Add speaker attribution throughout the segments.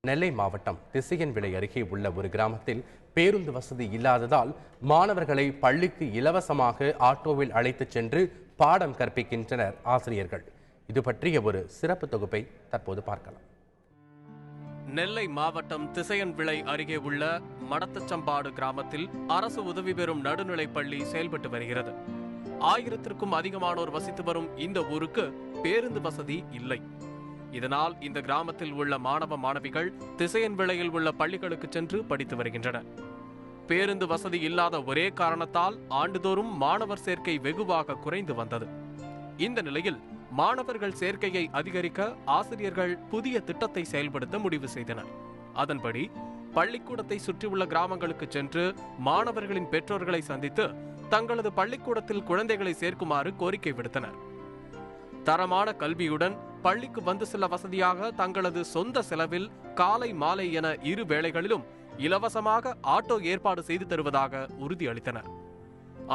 Speaker 1: நெல்லை மாவட்டம் திசையன்விளை அருகே உள்ள ஒரு கிராமத்தில் பேருந்து வசதி இல்லாததால் மாணவர்களை பள்ளிக்கு இலவசமாக ஆட்டோவில் அழைத்துச் சென்று பாடம் கற்பிக்கின்றனர் ஆசிரியர்கள். இது பற்றிய ஒரு சிறப்பு தொகுப்பை தற்போது பார்க்கலாம்.
Speaker 2: நெல்லை மாவட்டம் திசையன்விளை அருகே உள்ள மடத்தச்சம்பாடு கிராமத்தில் அரசு உதவி பெறும் நடுநிலைப் பள்ளி செயல்பட்டு வருகிறது. 1000க்கும் அதிகமானோர் வசித்து வரும் இந்த ஊருக்கு பேருந்து வசதி இல்லை. இதனால் இந்த கிராமத்தில் உள்ள மாணவ மாணவிகள் திசையன்விளையில் உள்ள பள்ளிகளுக்கு சென்று படித்து வருகின்றனர். பேருந்து வசதி இல்லாத ஒரே காரணத்தால் ஆண்டுதோறும் மாணவர் சேர்க்கை வெகுவாக குறைந்து வந்தது. இந்த நிலையில் மாணவர்கள் சேர்க்கையை அதிகரிக்க ஆசிரியர்கள் புதிய திட்டத்தை செயல்படுத்த முடிவு செய்தனர். அதன்படி பள்ளிக்கூடத்தை சுற்றியுள்ள கிராமங்களுக்கு சென்று மாணவர்களின் பெற்றோர்களை சந்தித்து தங்களது பள்ளிக்கூடத்தில் குழந்தைகளை சேர்க்குமாறு கோரிக்கை விடுத்தனர். தரமான கல்வியுடன் பள்ளிக்கு வந்து செல்ல வசதியாக தங்களது சொந்த செலவில் காலை மாலை என இரு வேளைகளிலும் இலவசமாக ஆட்டோ ஏற்பாடு செய்து தருவதாக உறுதியளித்தனர்.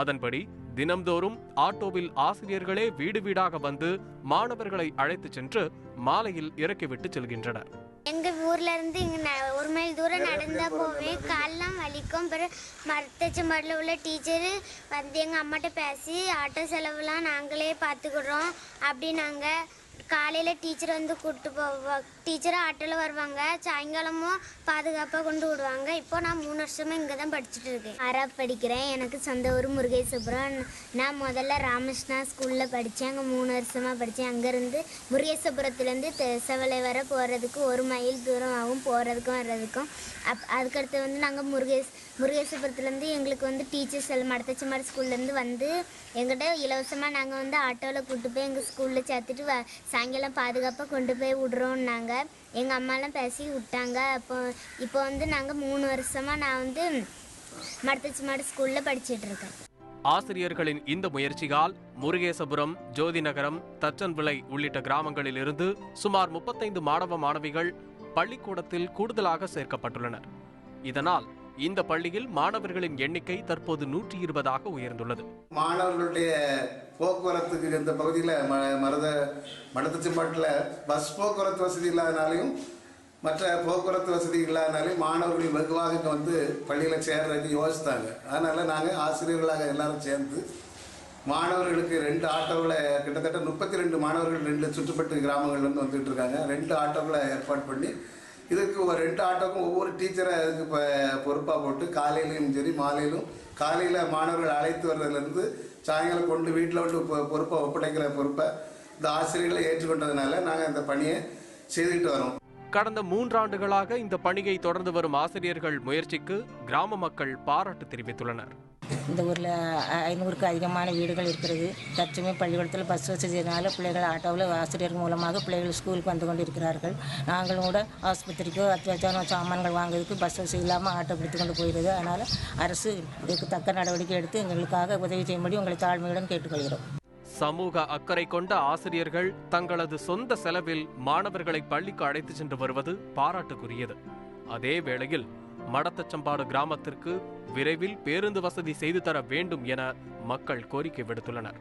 Speaker 2: அதன்படி தினம்தோறும் ஆட்டோவில் ஆசிரியர்களே வீடு வீடாக வந்து மாணவர்களை அழைத்து சென்று மாலையில் இறக்கிவிட்டு செல்கின்றனர்.
Speaker 3: எங்க ஊர்ல இருந்து இங்க 1 மைல் தூரம் நடந்தா போவேன். காலெல்லாம் வலிக்கும். மரத்தச்சம்பாடில் உள்ள டீச்சரு வந்து எங்க அம்மாட்ட பேசி ஆட்டோ செலவுலாம் நாங்களே பார்த்துக்கிறோம் அப்படின்னாங்க. காலையில் டீச்சர் வந்து கூப்பிட்டு போவாங்க. டீச்சரும் ஆட்டோவில் வருவாங்க. சாயங்காலமும் பாதுகாப்பாக கொண்டு விடுவாங்க. இப்போ நான் 3 வருஷமாக இங்கே தான் படிச்சுட்டு இருக்கேன். 6ஆவது படிக்கிறேன். எனக்கு சொந்த ஊர் முருகேசபுரம். நான் முதல்ல ராமகிருஷ்ணா ஸ்கூலில் படித்தேன். அங்கே 3 வருஷமாக படித்தேன். அங்கேருந்து முருகேசபுரத்துலேருந்து தெசவலை வர போகிறதுக்கு 1 மைல் தூரம் ஆகும், போகிறதுக்கும் வர்றதுக்கும். அதுக்கடுத்து வந்து நாங்கள் முருகேசபுரத்துலேருந்து எங்களுக்கு வந்து டீச்சர்ஸ் எல்லாம் மடத்தச்சம்பாடு ஸ்கூல்லேருந்து வந்து எங்கிட்ட இலவசமாக நாங்கள் வந்து ஆட்டோவில் கூப்பிட்டு போய் எங்கள் ஸ்கூலில் சேர்த்துட்டு சாயங்காலம் பாதுகாப்பாக கொண்டு போய் விட்றோன்னாங்க. எங்கள் அம்மாலாம் பேசி விட்டாங்க. இப்போ வந்து நாங்கள் 3 வருஷமாக நான் வந்து மடத்தச்சம்பாடு ஸ்கூலில் படிச்சுட்டு இருக்கேன்.
Speaker 2: ஆசிரியர்களின் இந்த முயற்சியால் முருகேசபுரம், ஜோதிநகரம், தச்சன்விளை உள்ளிட்ட கிராமங்களில் இருந்து சுமார் 35 மாணவ மாணவிகள் பள்ளிக்கூடத்தில் கூடுதலாக சேர்க்கப்பட்டுள்ளனர். இதனால் இந்த பள்ளியில் மாணவர்களின் எண்ணிக்கை தற்போது 120ஆக உயர்ந்துள்ளது.
Speaker 4: மாணவர்களுடைய போக்குவரத்துக்கு இந்த பகுதியில் மடத்தச்சம்பாட்டில் பஸ் போக்குவரத்து வசதி இல்லாதனாலையும் மற்ற போக்குவரத்து வசதி இல்லாதனாலையும் மாணவர்கள் வெகுவாக இங்கே வந்து பள்ளியில் சேர்றதுக்கு யோசித்தாங்க. அதனால் நாங்கள் ஆசிரியர்களாக எல்லாரும் சேர்ந்து மாணவர்களுக்கு 2 ஆட்டோவில் கிட்டத்தட்ட 32 மாணவர்கள் 2 சுற்றுப்பட்டு கிராமங்கள்லேருந்து வந்துட்டு இருக்காங்க. 2 ஆட்டோவில் ஏற்பாடு பண்ணி இதுக்கு 2 ஆட்டோக்கும் ஒவ்வொரு டீச்சரை அதுக்கு பொறுப்பாக போட்டு காலையிலையும் சரி மாலையிலும் காலையில் மாணவர்கள் அழைத்து வர்றதுலேருந்து சாயங்காலம் கொண்டு வீட்டில் வந்து பொறுப்பை ஒப்படைக்கிற பொறுப்பை இந்த ஆசிரியர்களை ஏற்றுக்கொண்டதுனால நாங்கள் இந்த பணியை செய்துக்கிட்டு வரோம்.
Speaker 2: கடந்த 3 ஆண்டுகளாக இந்த பணியை தொடர்ந்து வரும் ஆசிரியர்கள் முயற்சிக்கு கிராம மக்கள் பாராட்டு தெரிவித்துள்ளனர்.
Speaker 5: இந்த ஊரில் 500க்கு அதிகமான வீடுகள் இருக்கிறது. தற்சமய பள்ளிக்கூடத்தில் பஸ் வசதியினால பிள்ளைகள் ஆட்டோவில் ஆசிரியர்கள் மூலமாக பிள்ளைகள் ஸ்கூலுக்கு வந்து கொண்டு இருக்கிறார்கள். நாங்களும் கூட ஆஸ்பத்திரிக்கோ அத்தியாவசியமான சாமான்கள் வாங்குறதுக்கு பஸ் வசதி இல்லாமல் ஆட்டோ பிடித்து கொண்டு போயிடுது. அதனால் அரசு இதுக்கு தக்க நடவடிக்கை எடுத்து எங்களுக்காக உதவி செய்யும்படி உங்களை தாழ்மையுடன் கேட்டுக்கொள்கிறோம்.
Speaker 2: சமூக அக்கறை கொண்ட ஆசிரியர்கள் தங்களது சொந்த செலவில் மாணவர்களை பள்ளிக்கு அழைத்து சென்று வருவது பாராட்டுக்குரியது. அதே வேளையில் மடத்தச்சம்பாடு கிராமத்திற்கு விரைவில் பேருந்து வசதி செய்து தர வேண்டும் என மக்கள் கோரிக்கை விடுத்துள்ளனர்.